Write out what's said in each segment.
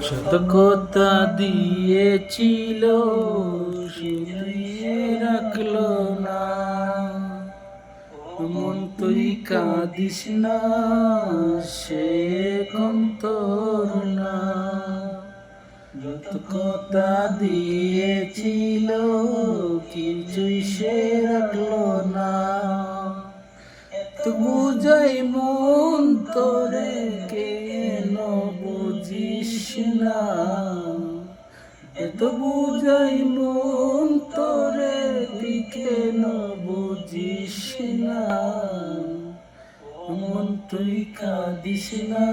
শত কথা দিয়েছিল সে রাখলো না। মন তুই কাঁদিস না, সে এখন তোর না। যত কথা দিয়েছিল কিছুই সে রাখলো না। এত বুঝাই মন তোরে কেন বুঝিস না। এত বুঝাই মন তোরে তুই কেন বুঝিস না। মন তুই কাঁদিস না,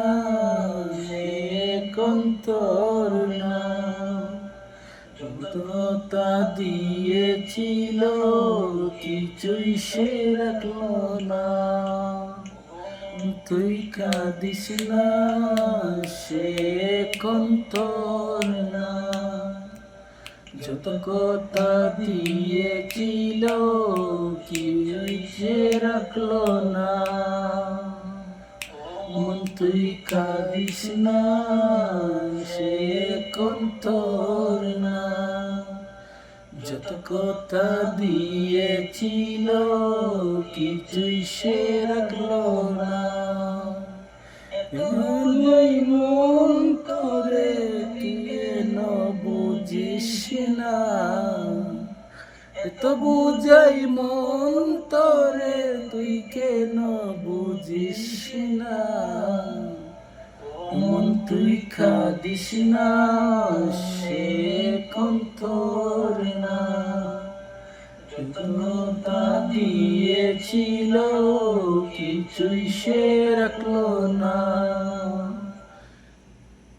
এখন তোর না। কথা দিয়েছিল কিছুই সে রাখলো না। তুই কাঁদিস না, সে এখন তোর না। যত কথা দিয়েছিল কিছুই সে রাখলো না। মন তুই কাঁদিস না, সে এখন তোর না। যত কথা দিয়েছিল কিছুই সে রাখলো না। এই মন তোরে কেন বুঝিস না। এত বুঝাই মন তোরে তুই কেন বুঝিস না। মন তুই কাঁদিস না, সে এখন তোর না। কথা দিয়েছিল কিছুই সে